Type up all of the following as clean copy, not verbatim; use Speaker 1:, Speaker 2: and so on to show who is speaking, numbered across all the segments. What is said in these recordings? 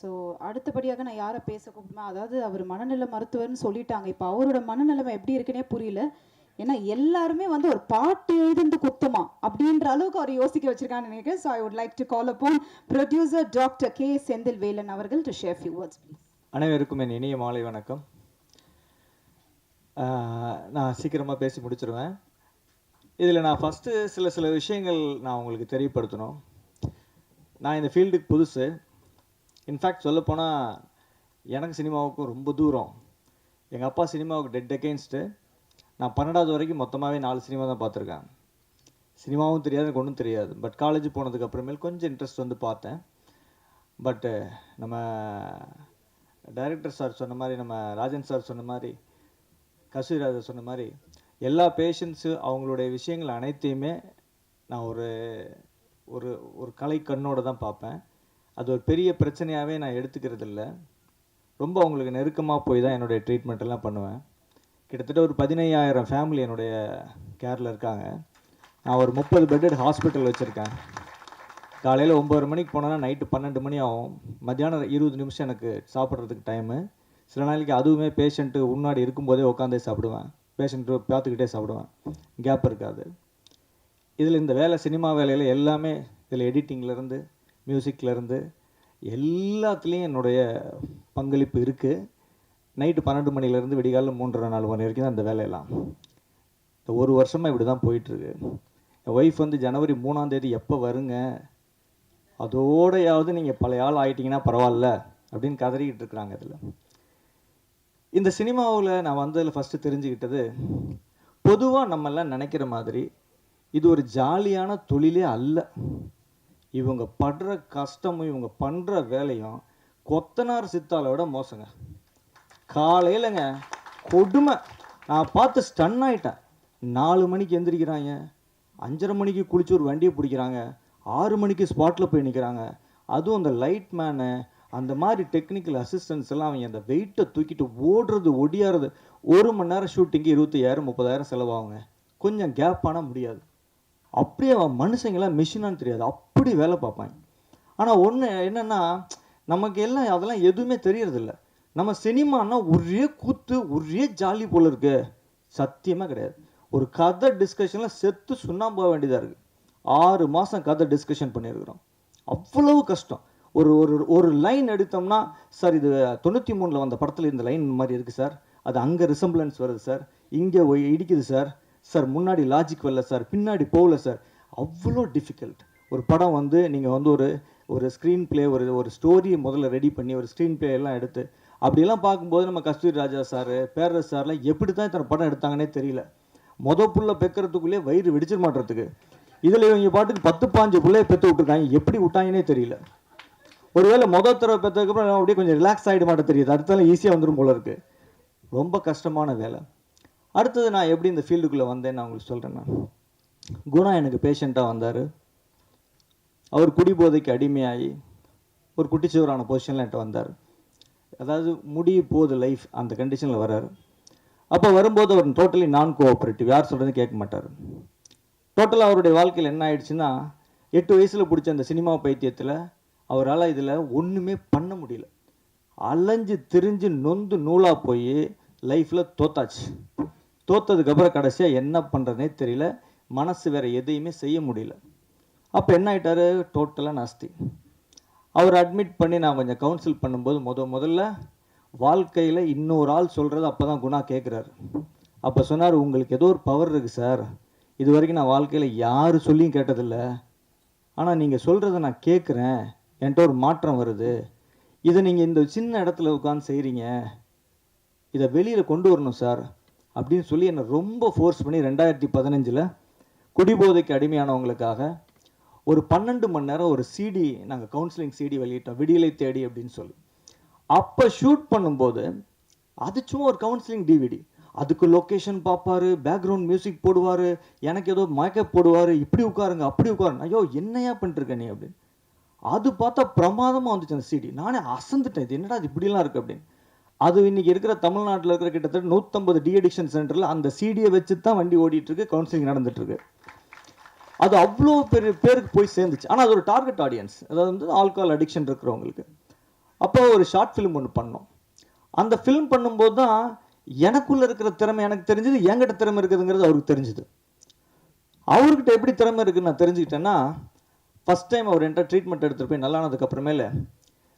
Speaker 1: So அடுத்தபடியாக நான் யாரை பேச கூப்பிடுமா, அதாவது அவர் மனநல மருத்துவர்னு சொல்லிட்டாங்க. இப்போ அவரோட மனநிலைமை எப்படி இருக்குன்னே புரியல. ஏன்னா எல்லாருமே வந்து ஒரு பாட்டு எழுதுந்து குத்தமா அப்படின்ற அளவுக்கு அவர் யோசிக்க வச்சிருக்கான்னு நினைக்கிறேன். So I would like to call அப்பான் producer doctor K Senthil Velan அவர்கள் to share few words please.
Speaker 2: அனைவருக்கும் என் இனிய மாலை வணக்கம். நான் சீக்கிரமாக பேசி முடிச்சிருவேன். இதில் நான் ஃபஸ்ட்டு சில விஷயங்கள் நான் உங்களுக்கு தெரியப்படுத்தணும். நான் இந்த ஃபீல்டுக்கு புதுசு. இன்ஃபேக்ட் சொல்லப்போனால் எனக்கு சினிமாவுக்கும் ரொம்ப தூரம். எங்கள் அப்பா சினிமாவுக்கு டெட் அகெயின்ஸ்ட்டு. நான் 12வது வரைக்கும் மொத்தமாகவே 4 சினிமா தான் பார்த்துருக்கேன். சினிமாவும் தெரியாது, எனக்கு ஒன்றும் தெரியாது. பட் காலேஜ் போனதுக்கு அப்புறமேல் கொஞ்சம் இன்ட்ரெஸ்ட் வந்து பார்த்தேன். பட்டு நம்ம டைரக்டர் சார் சொன்ன மாதிரி, நம்ம ராஜன் சார் சொன்ன மாதிரி, கஸ்தூரி ராஜா சொன்ன மாதிரி, எல்லா பேஷண்ட்ஸு அவங்களுடைய விஷயங்கள் அனைத்தையுமே நான் ஒரு ஒரு ஒரு கலை கண்ணோடு தான் பார்ப்பேன். அது ஒரு பெரிய பிரச்சனையாகவே நான் எடுத்துக்கிறது இல்லை. ரொம்ப அவங்களுக்கு நெருக்கமாக போய் தான் என்னுடைய ட்ரீட்மெண்ட் எல்லாம் பண்ணுவேன். கிட்டத்தட்ட ஒரு 15,000 ஃபேமிலி என்னுடைய கேரில் இருக்காங்க. நான் ஒரு 30 பெட்டட் ஹாஸ்பிட்டல் வச்சுருக்கேன். காலையில் 9 மணிக்கு போனேன்னா நைட்டு 12 மணி ஆகும். மத்தியானம் 20 நிமிஷம் எனக்கு சாப்பிட்றதுக்கு டைமு. சில நாளைக்கு அதுவுமே பேஷண்ட்டு முன்னாடி இருக்கும்போதே உட்காந்தே சாப்பிடுவேன். பேஷண்ட்டு பார்த்துக்கிட்டே சாப்பிடுவேன். கேப் இருக்காது. இதில் இந்த வேலை, சினிமா வேலையில் எல்லாமே, இதில் எடிட்டிங்லேருந்து மியூசிக்லேருந்து எல்லாத்துலேயும் என்னுடைய பங்களிப்பு இருக்குது. நைட்டு 12 மணிலேருந்து விடிகாலில் 3:30-4 மணி வரைக்கும் தான் இந்த வேலையெல்லாம். இந்த ஒரு வருஷமாக இப்படி தான் போயிட்டுருக்கு. என் ஒய்ஃப் வந்து ஜனவரி 3ஆம் தேதி எப்போ வருங்க, அதோடையாவது நீங்கள் பழைய ஆள் ஆகிட்டிங்கன்னா பரவாயில்ல அப்படின்னு கதறிக்கிட்டு இருக்கிறாங்க. இதில் இந்த சினிமாவில் நான் வந்ததில் ஃபஸ்ட்டு தெரிஞ்சுக்கிட்டது, பொதுவாக நம்மெல்லாம் நினைக்கிற மாதிரி இது ஒரு ஜாலியான தொழிலே அல்ல. இவங்க படுற கஷ்டமும் இவங்க பண்ணுற வேலையும் கொத்தனார் சித்தாலோட மோசங்க. காலையிலங்க கொடுமை. நான் பார்த்து ஸ்டன் ஆகிட்டேன். 4 மணிக்கு எந்திரிக்கிறாங்க, 5:30 மணிக்கு குளிச்சு ஒரு வண்டியை பிடிக்கிறாங்க, 6 மணிக்கு ஸ்பாட்டில் போய் நிற்கிறாங்க. அதுவும் அந்த லைட் மேனு, அந்த மாதிரி டெக்னிக்கல் அசிஸ்டன்ஸ் எல்லாம் அவங்க அந்த வெயிட்டை தூக்கிட்டு ஓடுறது ஒடியாறது. 1 மணி நேரம் ஷூட்டிங்கு 25,000-30,000 செலவாகுங்க. கொஞ்சம் கேப் ஆனால் முடியாது. அப்படியே மனுஷங்களாம் மிஷினான்னு தெரியாது, அப்படி வேலை பார்ப்பாங்க. ஆனால் ஒன்று என்னென்னா, நமக்கு எல்லாம் அதெல்லாம் எதுவுமே தெரியறதில்ல. நம்ம சினிமானா ஒரே கூத்து, ஒரே ஜாலி போல் இருக்கு. சத்தியமாக கிடையாது. ஒரு கதை டிஸ்கஷனில் செத்து சுண்ணாம்பு போக வேண்டியதாக இருக்குது. 6 மாதம் கதை டிஸ்கஷன் பண்ணியிருக்கிறோம். அவ்வளவு கஷ்டம். ஒரு ஒரு ஒரு லைன் எடுத்தோம்னா, சார் இது 93ல் வந்த படத்தில் இந்த லைன் மாதிரி இருக்குது சார், அது அங்கே ரிசம்பிளன்ஸ் வருது சார், இங்கே இடிக்குது சார், சார் முன்னாடி லாஜிக் வரல சார், பின்னாடி போகல சார். அவ்வளோ டிஃபிகல்ட். ஒரு படம் வந்து நீங்கள் வந்து ஒரு ஸ்க்ரீன் பிளே, ஒரு ஸ்டோரியை முதல்ல ரெடி பண்ணி ஒரு ஸ்க்ரீன் பிளே எல்லாம் எடுத்து அப்படிலாம் பார்க்கும்போது நம்ம கஸ்தூரி ராஜா சார், பேரரசு சார்லாம் எப்படி தான் இத்தனை படம் எடுத்தாங்கன்னே தெரியல. புள்ள பெக்கிறதுக்குள்ளேயே வயிறு வெடிச்சிட மாட்டுறதுக்கு. இதில் இவங்க பாட்டுக்கு 10-15 பிள்ளைய பெற்று விட்டுருக்காங்க. எப்படி விட்டாங்கன்னே தெரியல. ஒருவேளை தடவை பெற்றதுக்கப்புறம் அப்படியே கொஞ்சம் ரிலாக்ஸ் ஆகிட மாட்டேன் தெரியுது. அடுத்தாலும் ஈஸியாக வந்துடும் போல இருக்குது. ரொம்ப கஷ்டமான வேலை. அடுத்தது நான் எப்படி இந்த ஃபீல்டுக்குள்ளே வந்தேன்னு நான் உங்களுக்கு சொல்கிறேன்னா, குணா எனக்கு பேஷண்ட்டாக வந்தார். அவர் குடிபோதைக்கு அடிமையாகி ஒரு குட்டிச்சுவரான பொசிஷனில் என்கிட்ட வந்தார். அதாவது முடிய போகுது லைஃப், அந்த கண்டிஷனில் வர்றாரு. அப்போ வரும்போது அவர் டோட்டலி நான் கோஆப்ரேட்டிவ், யார் சொல்கிறது கேட்க மாட்டார். டோட்டலாக அவருடைய வாழ்க்கையில் என்ன ஆயிடுச்சுன்னா, 8 வயசில் பிடிச்ச அந்த சினிமா பைத்தியத்தில் அவரால் இதில் ஒன்றுமே பண்ண முடியல. அலைஞ்சு திரிஞ்சு நொந்து நூலாக போய் லைஃப்பில் தோத்தாச்சு. தோத்ததுக்கப்புறம் கடைசியாக என்ன பண்ணுறதுனே தெரியல. மனசு வேறு எதையுமே செய்ய முடியல. அப்போ என்ன ஆகிட்டார், டோட்டலாக நாஸ்தி. அவர் அட்மிட் பண்ணி நான் கொஞ்சம் கவுன்சில் பண்ணும்போது முதல்ல வாழ்க்கையில் இன்னொரு ஆள் சொல்கிறது அப்போ தான் குணா கேட்குறாரு. அப்போ சொன்னார், உங்களுக்கு ஏதோ ஒரு பவர் இருக்குது சார், இது வரைக்கும் நான் வாழ்க்கையில் யார் சொல்லியும் கேட்டதில்லை, ஆனால் நீங்கள் சொல்கிறத நான் கேட்குறேன், என்கிட்ட ஒரு மாற்றம் வருது, இதை நீங்கள் இந்த சின்ன இடத்துல உட்காந்து செய்கிறீங்க, இதை வெளியில் கொண்டு வரணும் சார் அப்படின்னு சொல்லி என்னை ரொம்ப ஃபோர்ஸ் பண்ணி 2015 குடிபோதைக்கு அடிமையானவங்களுக்காக ஒரு 12 மணி நேரம் ஒரு சிடி, நாங்கள் கவுன்சிலிங் சிடி வெளியிட்டோம், விடியலை தேடி அப்படின்னு சொல்லி. அப்போ ஷூட் பண்ணும்போது அது சும்மா ஒரு கவுன்சிலிங் டிவிடி. அதுக்கு லொக்கேஷன் பார்ப்பார், பேக்ரவுண்ட் மியூசிக் போடுவார், எனக்கு ஏதோ மேக்கப் போடுவார், இப்படி உட்காருங்க அப்படி உட்காருங்க. ஐயோ என்னையா பண்ணிட்டுருக்க நீ அப்படின்னு. அது பார்த்தா பிரமாதமாக வந்துச்சு அந்த சிடி. நானே அசந்துட்டேன், இது என்னடா இது இப்படிலாம் இருக்குது அப்படின்னு. அது இன்றைக்கி இருக்கிற தமிழ்நாட்டில் இருக்கிற கிட்டத்தட்ட 150 டிஅடிக்ஷன் சென்டரில் அந்த சிடியை வச்சு தான் வண்டி ஓடிட்டுருக்கு, கவுன்சிலிங் நடந்துட்டுருக்கு. அது அவ்வளோ பேருக்கு போய் சேர்ந்துச்சு. ஆனால் அது ஒரு டார்கெட் ஆடியன்ஸ், அதாவது வந்து ஆல்கஹால் அடிக்ஷன் இருக்கிறவங்களுக்கு. அப்போ ஒரு ஷார்ட் ஃபிலிம் ஒன்று பண்ணோம். அந்த ஃபிலிம் பண்ணும்போது தான் எனக்குள்ளே இருக்கிற திறமை எனக்கு தெரிஞ்சது, என்கிட்ட திறமை இருக்குதுங்கிறது அவருக்கு தெரிஞ்சுது. அவர்கிட்ட எப்படி திறமை இருக்குன்னு நான் தெரிஞ்சுக்கிட்டேன்னா, ஃபஸ்ட் டைம் அவர் என்கிட்ட ட்ரீட்மெண்ட் எடுத்துகிட்டு போய் நல்லானதுக்கு அப்புறமேல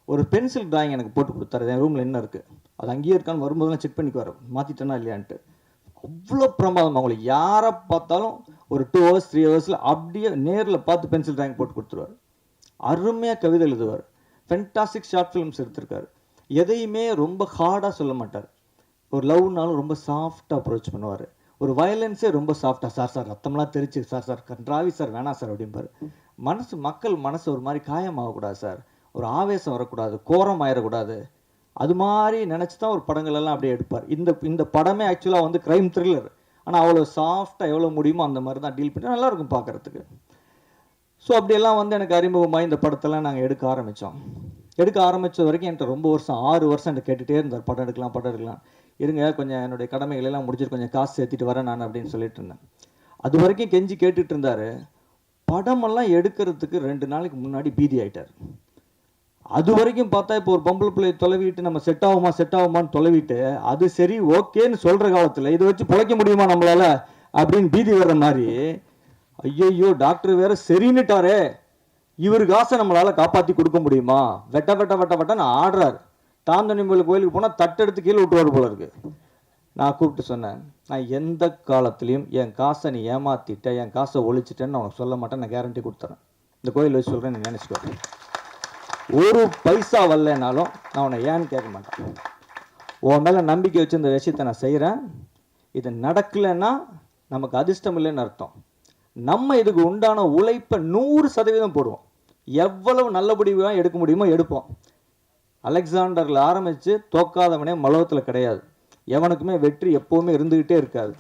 Speaker 2: ஒரு பென்சில் டிராயிங் எனக்கு போட்டு கொடுத்தாரு. என் ரூமில் என்ன இருக்குது, அது அங்கேயே இருக்கான்னு வரும்போதெல்லாம் செக் பண்ணிக்குவார், மாற்றிட்டேன்னா இல்லையான்ட்டு. அவ்வளோ பிரமாதம். அவங்களை யாரை பார்த்தாலும் ஒரு 2 hours 3 ஹவர்ஸில் அப்படியே நேரில் பார்த்து பென்சில் டிராயிங் போட்டு கொடுத்துருவார். அருமையாக கவிதை எழுதுவார். ஃபென்டாஸ்டிக் ஷார்ட் ஃபிலிம்ஸ் எடுத்திருக்காரு. எதையுமே ரொம்ப ஹார்டாக சொல்ல மாட்டார். ஒரு லவ்னாலும் ரொம்ப சாஃப்டாக அப்ரோச் பண்ணுவார். ஒரு வயலன்ஸே ரொம்ப சாஃப்டாக, சார் ரத்தம்லாம் தெரிச்சு சார் கன்றாவி சார் வேணாம் சார் அப்படிம்பார். மக்கள் மனசு ஒரு மாதிரி காயமாகக்கூடாது சார், ஒரு ஆவேசம் வரக்கூடாது, கோரம் ஆயிடக்கூடாது, அது மாதிரி நினச்சி தான் ஒரு படங்கள் எல்லாம் அப்படியே எடுப்பார். இந்த படமே ஆக்சுவலாக வந்து க்ரைம் த்ரில்லர், ஆனால் அவ்வளோ சாஃப்டாக எவ்வளோ முடியுமோ அந்த மாதிரி தான் டீல் பண்ணி நல்லாயிருக்கும் பார்க்குறதுக்கு. ஸோ அப்படியெல்லாம் வந்து எனக்கு அறிமுகமாக இந்த படத்தெல்லாம் நாங்கள் எடுக்க ஆரம்பித்த வரைக்கும் என்கிட்ட ரொம்ப வருஷம் 6 வருஷம் என்கிட்ட கேட்டுகிட்டே இருந்தார், படம் எடுக்கலாம் இருங்க, கொஞ்சம் என்னுடைய கடமைகளெல்லாம் முடிச்சுட்டு கொஞ்சம் காசு சேர்த்திட்டு வரேன் நான் அப்படின்னு சொல்லிட்டு இருந்தேன். அது வரைக்கும் கெஞ்சி கேட்டுட்டு இருந்தார். படமெல்லாம் எடுக்கிறதுக்கு 2 நாளைக்கு முன்னாடி பீதி ஆகிட்டார். அது வரைக்கும் பார்த்தா இப்போ ஒரு பொம்பளை பிள்ளையை தொலைவிட்டு நம்ம செட் ஆகுமான்னு தொலைவிட்டு அது சரி ஓகேன்னு சொல்கிற காலத்தில் இதை வச்சு பிழைக்க முடியுமா நம்மளால் அப்படின்னு பீதி வர்ற மாதிரி, ஐயோ டாக்டர் வேற சரின்னுட்டாரே, இவரு காசை நம்மளால் காப்பாற்றி கொடுக்க முடியுமா, வெட்டன்னு ஆடுறாரு. தாந்தனிம்பல் கோயிலுக்கு போனால் தட்டெடுத்து கீழே விட்டுவார் போல இருக்கு. நான் கூப்பிட்டு சொன்னேன், நான் எந்த காலத்துலேயும் என் காசை நீ ஏமாற்றிட்ட, என் காசை ஒழிச்சிட்டேன்னு நான் உனக்கு சொல்ல மாட்டேன், நான் கேரண்டி கொடுத்துறேன். இந்த கோயில் வச்சு சொல்கிறேன், நீ நினச்சிக்கோ. ஒரு பைசா வரலனாலும் நான் உன்னை ஏன்னு கேட்க மாட்டேன். உன் மேலே நம்பிக்கை வச்சு இந்த விஷயத்தை நான் செய்கிறேன். இது நடக்கலைன்னா நமக்கு அதிர்ஷ்டம் இல்லைன்னு அர்த்தம். நம்ம இதுக்கு உண்டான உழைப்பை 100% போடுவோம். எவ்வளவு நல்லபடியாக எடுக்க முடியுமோ எடுப்போம். அலெக்சாண்டரில் ஆரம்பித்து தோக்காதவனே மலவத்தில் கிடையாது. எவனுக்குமே வெற்றி எப்போவுமே இருந்துக்கிட்டே இருக்காது.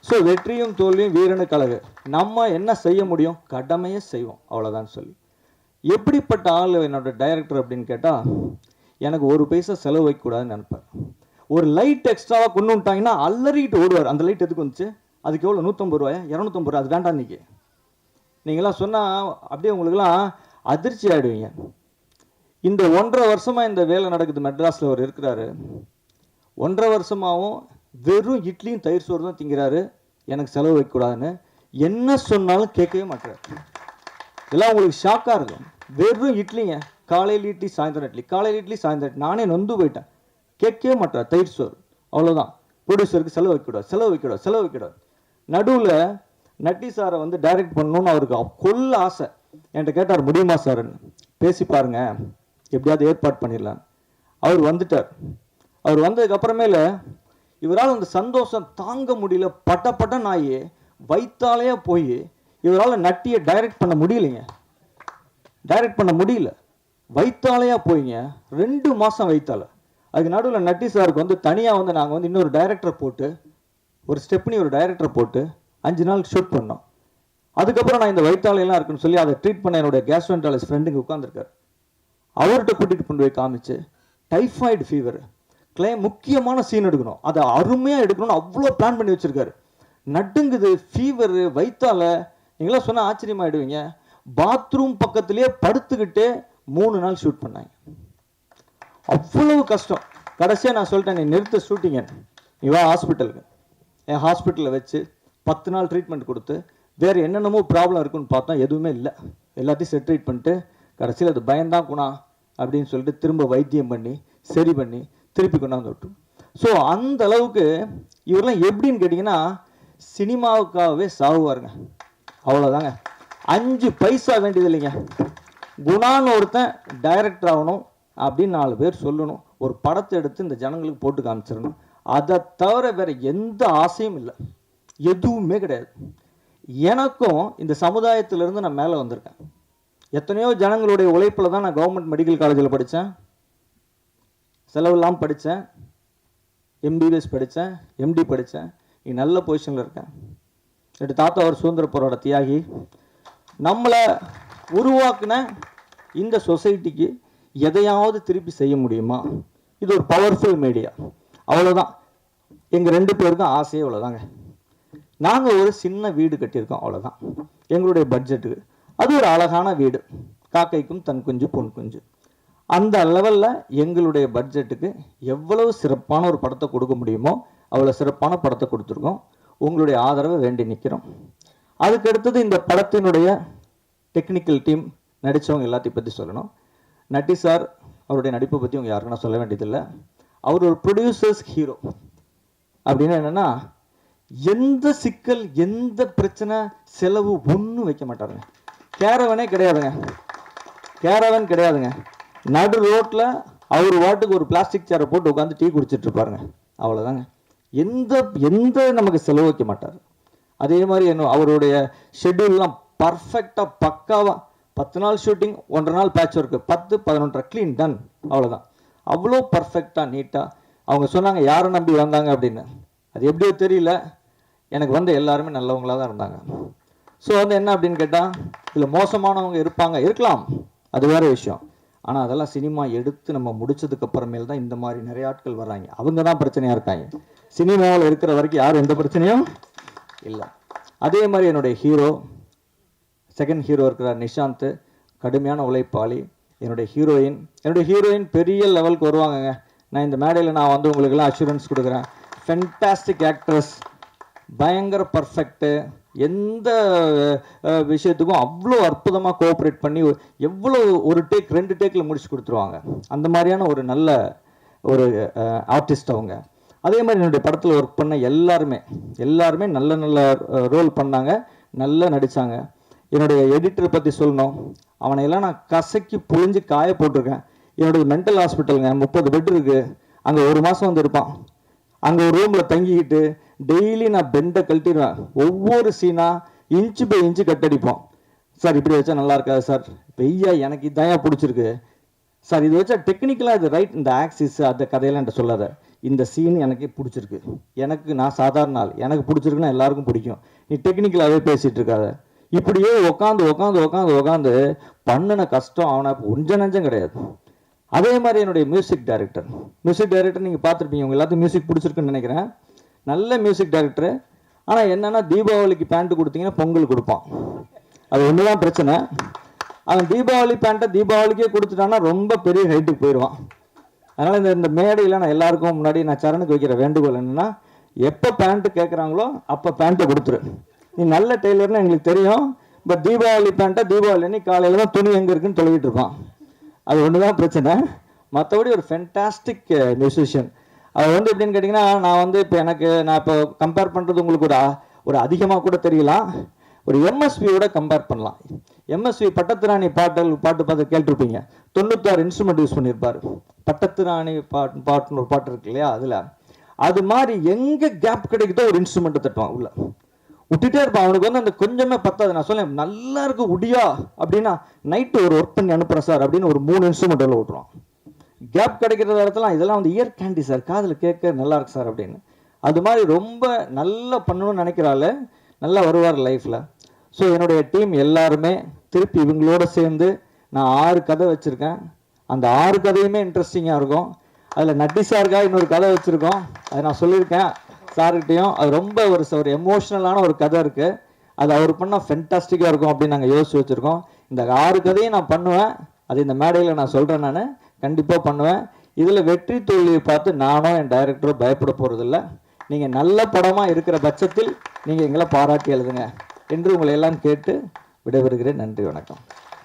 Speaker 2: ஸோ வெற்றியும் தோல்வியும் வீரனுக்கு அழகு. நம்ம என்ன செய்ய முடியும், கடமையை செய்வோம், அவ்வளோதான் சொல்லி. எப்படிப்பட்ட ஆள் என்னோட டைரக்டர் அப்படின்னு கேட்டால், எனக்கு ஒரு பைசா செலவு வைக்கக்கூடாதுன்னு நினைப்பார். ஒரு லைட் எக்ஸ்ட்ராவாக கொண்டு வந்துட்டாங்கன்னா அலறிக்கிட்டு ஓடுவார். அந்த லைட் எதுக்கு வந்துச்சு, அதுக்கு எவ்வளோ 150 ரூபாயா 250 ரூபா, அது வேண்டாம் இன்றைக்கி. நீங்களாம் சொன்னால் அப்படியே உங்களுக்குலாம் அதிர்ச்சி ஆகிடுவீங்க. இந்த 1.5 வருஷமாக இந்த வேலை நடக்குது. மெட்ராஸில் அவர் இருக்கிறாரு. 1.5 வருஷமாகவும் வெறும் இட்லியும் தயிர் சோறு தான் திங்கிறாரு. எனக்கு செலவு வைக்கக்கூடாதுன்னு என்ன சொன்னாலும் கேட்கவே மாட்டார். இதெல்லாம் உங்களுக்கு ஷாக்காக இருக்கும். வெறும் இட்லிங்க, காலையில் இட்லி சாயந்தரம் இட்லி, காலையில் இட்லி சாயந்தரம் இட்லி. நானே நொந்து போயிட்டேன். கேட்கவே மாட்டார். தயிர் சோறு அவ்வளோதான். ப்ரொடியூசருக்கு செலவு வைக்கக்கூடாது. நடுவில் நட்டி சாரை வந்து டைரக்ட் பண்ணணும்னு அவருக்கு கொள்ள ஆசை. என்கிட்ட கேட்டார், முடியுமா சார்ன்னு. பேசி பாருங்க, எப்படியாவது ஏற்பாடு பண்ணிடலாம். அவர் வந்துட்டார். அவர் வந்ததுக்கு அப்புறமேல இவரால் அந்த சந்தோஷம் தாங்க முடியல. பட்ட நாயே வைத்தாலேயே போய் இவரால் நட்டியை டைரக்ட் பண்ண முடியல. வைத்தாலேயா போய்ங்க 2 மாதம் வைத்தால. அதுக்கு நடுவில் நட்டி சாருக்கு வந்து தனியாக வந்து நாங்கள் வந்து இன்னொரு டைரக்டரை போட்டு, ஒரு ஸ்டெப்னி ஒரு டைரக்டரை போட்டு 5 நாள் ஷூட் பண்ணோம். அதுக்கப்புறம் நான் இந்த வைத்தாலையெல்லாம் இருக்குன்னு சொல்லி அதை ட்ரீட் பண்ண என்னுடைய கேஸ்ட்ரோஎன்டராலஜிஸ்ட் ஃப்ரெண்டுங்க உட்காந்துருக்காரு. அவர்கிட்ட கூட்டிகிட்டு கொண்டு போய் காமிச்சு, டைஃபாய்டு ஃபீவர் முக்கியமான சீன் எடுக்கணும், அதை அருமையாக எடுக்கணும்னு அவ்வளோ பிளான் பண்ணி வச்சுருக்காரு. நடுங்குது, ஃபீவரு, வைத்தால. நீங்களாம் சொன்னால் ஆச்சரியமாயிடுவீங்க. பாத்ரூம் பக்கத்துலேயே படுத்துக்கிட்டே 3 நாள் ஷூட் பண்ணாங்க. அவ்வளவு கஷ்டம். கடைசியாக நான் சொல்லிட்டேன், நீ நிறுத்த ஷூட்டிங்க, நீ வா ஹாஸ்பிட்டலுக்கு. என் ஹாஸ்பிட்டலில் வச்சு 10 நாள் ட்ரீட்மெண்ட் கொடுத்து, வேறு என்னென்னமோ ப்ராப்ளம் இருக்குன்னு பார்த்தா எதுவுமே இல்லை. எல்லாத்தையும் செட்ரேட் பண்ணிட்டு கடைசியில் அது பயந்தான் குணா அப்படின்னு சொல்லிட்டு திரும்ப வைத்தியம் பண்ணி சரி பண்ணி திருப்பி கொண்டாந்து விட்டோம். ஸோ அந்த அளவுக்கு இவரெல்லாம் எப்படின்னு கேட்டிங்கன்னா, சினிமாவுக்காகவே சாகுவாருங்க. அவ்வளோதாங்க. 5 பைசா வேண்டியது இல்லைங்க. குணான்னு ஒருத்தன் டைரக்டர் ஆகணும் அப்படின்னு 4 பேர் சொல்லணும். ஒரு படத்தை எடுத்து இந்த ஜனங்களுக்கு போட்டு காமிச்சிடணும். அதை தவிர வேறு எந்த ஆசையும் இல்லை, எதுவுமே கிடையாது. எனக்கும் இந்த சமுதாயத்திலேருந்து நான் மேலே வந்திருக்கேன். எத்தனையோ ஜனங்களுடைய உழைப்பில் தான் நான் கவர்மெண்ட் மெடிக்கல் காலேஜில் படித்தேன், செலவெல்லாம் படித்தேன், எம்பிபிஎஸ் படித்தேன், எம்டி படித்தேன். நீ நல்ல பொசிஷனில் இருக்கேன். என்னுடைய தாத்தா ஒரு சுதந்திர போராட்ட தியாகி. நம்மளை உருவாக்குன இந்த சொசைட்டிக்கு எதையாவது திருப்பி செய்ய முடியுமா? இது ஒரு பவர்ஃபுல் மீடியா. அவ்வளோதான். எங்கள் 2 பேருக்கும் ஆசையே அவ்வளோதாங்க. நாங்கள் ஒரு சின்ன வீடு கட்டியிருக்கோம், அவ்வளோதான் எங்களுடைய பட்ஜெட்டுக்கு. அது ஒரு அழகான வீடு, காக்கைக்கும் தன் குஞ்சு பொன் குஞ்சு. அந்த லெவலில் எங்களுடைய பட்ஜெட்டுக்கு எவ்வளவு சிறப்பான ஒரு படத்தை கொடுக்க முடியுமோ அவ்வளோ சிறப்பான படத்தை கொடுத்துருக்கோம். உங்களுடைய ஆதரவை வேண்டி நிற்கிறோம். அதுக்கு அடுத்தது இந்த படத்தினுடைய டெக்னிக்கல் டீம், நடித்தவங்க எல்லாத்தையும் பற்றி சொல்லணும். நட்டி சார் அவருடைய நடிப்பை பற்றி உங்கள் யாருக்கும் நான் சொல்ல வேண்டியதில்லை. அவர் ஒரு ப்ரொடியூசர்ஸ் ஹீரோ. அப்படின்னா என்னென்னா, எந்த சிக்கல், எந்த பிரச்சனை, செலவு ஒன்றும் வைக்க மாட்டாருங்க. கேரவனே கிடையாதுங்க, கேரவன் கிடையாதுங்க. நடு ரோட்டில் அவர் வாட்டுக்கு ஒரு பிளாஸ்டிக் சேரை போட்டு உட்காந்து டீ குடிச்சிட்டு இருப்பாருங்க. அவ்வளோதாங்க. எந்த எந்த நமக்கு செலவு வைக்க மாட்டார். அதே மாதிரி அவருடைய ஷெட்யூல்லாம் பர்ஃபெக்டாக பக்காவாக 10 நாள் ஷூட்டிங், 1.5 நாள் பேட்ச் ஒர்க்கு, 10-11 க்ளீன் டன், அவ்வளோதான். அவ்வளோ பர்ஃபெக்டாக நீட்டாக. அவங்க சொன்னாங்க யாரை நம்பி வந்தாங்க அப்படின்னு. அது எப்படியோ தெரியல, எனக்கு வந்து எல்லாருமே நல்லவங்களாக தான் இருந்தாங்க. ஸோ வந்து என்ன அப்படின்னு கேட்டால், இதில் மோசமானவங்க இருக்கலாம், அது வேறு விஷயம். ஆனால் அதெல்லாம் சினிமா எடுத்து நம்ம முடிச்சதுக்கு அப்புறமேல் தான் இந்த மாதிரி நிறைய ஆட்கள் வர்றாங்க. அவங்க தான் பிரச்சனையாக இருக்காங்க. சினிமாவில் இருக்கிற வரைக்கும் யாரும் எந்த பிரச்சனையும் இல்லை. அதே மாதிரி என்னுடைய ஹீரோ, செகண்ட் ஹீரோ இருக்கிறார் நிஷாந்த், கடுமையான உழைப்பாளி. என்னுடைய ஹீரோயின் பெரிய லெவலுக்கு வருவாங்கங்க. நான் இந்த மேடையில் நான் வந்து உங்களுக்கெல்லாம் அஷூரன்ஸ் கொடுக்குறேன். ஃபென்டாஸ்டிக் ஆக்ட்ரஸ், பயங்கர பர்ஃபெக்ட்டு. எந்த விஷயத்துக்கும் அவ்வளோ அற்புதமாக கோஆப்ரேட் பண்ணி எவ்வளோ ஒரு டேக் 2 டேக்கில் முடிச்சு கொடுத்துருவாங்க. அந்த மாதிரியான ஒரு நல்ல ஒரு ஆர்டிஸ்ட் அவங்க. அதே மாதிரி என்னுடைய படத்தில் ஒர்க் பண்ண எல்லாருமே நல்ல நல்ல ரோல் பண்ணாங்க, நல்லா நடித்தாங்க. என்னுடைய எடிட்டரை பற்றி சொல்லணும். அவனையெல்லாம் நான் கசக்கி புழிஞ்சு காய போட்டிருக்கேன். என்னுடைய மென்டல் ஹாஸ்பிட்டலுங்க, 30 பெட் இருக்குது. அங்கே 1 மாதம் வந்து இருப்பான். அங்கே ஒரு ரூமில் தங்கிக்கிட்டு டெய்லி நான் பெண்டை கழட்டிடுவேன். ஒவ்வொரு சீனாக இன்ச்சு பை இன்ச்சு கட்டடிப்போம். சார் இப்படி வச்சா நல்லா இருக்காது சார், வெய்யா எனக்கு இதையா பிடிச்சிருக்கு சார், இது வச்சா டெக்னிக்கலாக இது ரைட், இந்த ஆக்சிஸ் அந்த கதையெல்லாம் என்கிட்ட சொல்லாத, இந்த சீன் எனக்கு பிடிச்சிருக்கு, நான் சாதாரண ஆள், எனக்கு பிடிச்சிருக்குன்னா எல்லாருக்கும் பிடிக்கும், நீ டெக்னிக்கலாகவே பேசிகிட்டு இருக்காத. இப்படியே உட்காந்து பண்ணின கஷ்டம் அவனை கொஞ்சம் நஞ்சம் கிடையாது. அதே மாதிரி என்னுடைய மியூசிக் டைரக்டர் நீங்கள் பார்த்துருப்பீங்க, உங்கள் எல்லாத்துக்கும் மியூசிக் பிடிச்சிருக்குன்னு நினைக்கிறேன். நல்ல மியூசிக் டைரக்டரு. ஆனால் என்னென்னா, தீபாவளிக்கு பேண்ட்டு கொடுத்தீங்கன்னா பொங்கல் கொடுப்பான். அது ஒன்று தான் பிரச்சனை. அவன் தீபாவளி பேண்ட்டை தீபாவளிக்கே கொடுத்துட்டான்னா ரொம்ப பெரிய ஹைட்டுக்கு போயிடுவான். அதனால் இந்த மேடையில் நான் எல்லாருக்கும் முன்னாடி நான் சரணுக்கு வைக்கிற வேண்டுகோள் என்னென்னா, எப்போ பேண்ட்டு கேட்குறாங்களோ அப்போ பேண்ட்டை கொடுத்துரு. நீ நல்ல டெய்லர்னு எங்களுக்கு தெரியும், பட் தீபாவளி பேண்ட்டை தீபாவளி அன்னைக்கு காலையில் தான் துணி எங்கே இருக்குன்னு தொலைகிட்டு இருப்பான். அது ஒன்று தான் பிரச்சனை. மற்றபடி ஒரு ஃபென்டாஸ்டிக் மியூசிஷியன். அவர் வந்து எப்படின்னு கேட்டிங்கன்னா, நான் இப்போ கம்பேர் பண்ணுறது உங்களுக்கு ஒரு அதிகமாக கூட தெரியலாம். ஒரு எம்எஸ்வியோட கம்பேர் பண்ணலாம். எம்எஸ்வி பட்டத்திராணி பாட்டு பார்த்து கேட்டிருப்பீங்க. 96 இன்ஸ்ட்ருமெண்ட் யூஸ் பண்ணியிருப்பார். பட்டத்திராணி பாட்டுன்னு ஒரு பாட்டு இருக்கு இல்லையா, அதில் அது மாதிரி எங்கே கேப் கிடைக்குதோ ஒரு இன்ஸ்ட்ருமெண்ட்டை தட்டுவான், உள்ள விட்டுட்டே இருப்பான். அவனுக்கு வந்து அந்த கொஞ்சமே பத்தாது. நான் சொல்லேன் நல்லா இருக்கு உடியா அப்படின்னா, நைட்டு ஒரு ஒர்க் பண்ணி அனுப்புகிறேன் சார் அப்படின்னு ஒரு 3 இன்ஸ்ட்ருமெண்ட் உள்ள விட்டுருவான். கேப் கிடைக்கிற இடத்துல இதெல்லாம் வந்து இயர் கேண்டி சார், காதில் கேட்க நல்லா இருக்கு சார் அப்படின்னு. அது மாதிரி ரொம்ப நல்லா பண்ணணும்னு நினைக்கிறாள், நல்லா வருவார் லைஃப்பில். ஸோ என்னுடைய டீம் எல்லாருமே திருப்பி இவங்களோட சேர்ந்து நான் 6 கதை வச்சுருக்கேன். அந்த 6 கதையுமே இன்ட்ரெஸ்டிங்காக இருக்கும். அதில் நட்டி சாருக்காக இன்னொரு கதை வச்சுருக்கோம், அதை நான் சொல்லியிருக்கேன் சார்கிட்டையும். அது ரொம்ப ஒரு எமோஷ்னலான ஒரு கதை இருக்குது. அது அவர் பண்ணால் ஃபென்டாஸ்டிக்காக இருக்கும் அப்படின்னு நாங்கள் யோசிச்சு வச்சுருக்கோம். இந்த 6 கதையும் நான் பண்ணுவேன். அது இந்த மேடையில் நான் சொல்கிறேன், நான் கண்டிப்பாக பண்ணுவேன். இதில் வெற்றி தோல்வியை பார்த்து நானும் என் டைரக்டரோ பயப்பட போகிறதில்ல. நீங்கள் நல்ல படமாக இருக்கிற பட்சத்தில் நீங்கள் எங்களை பாராட்டி எழுதுங்க என்று உங்களை எல்லாம் கேட்டு விடைபெறுகிறேன். நன்றி, வணக்கம்.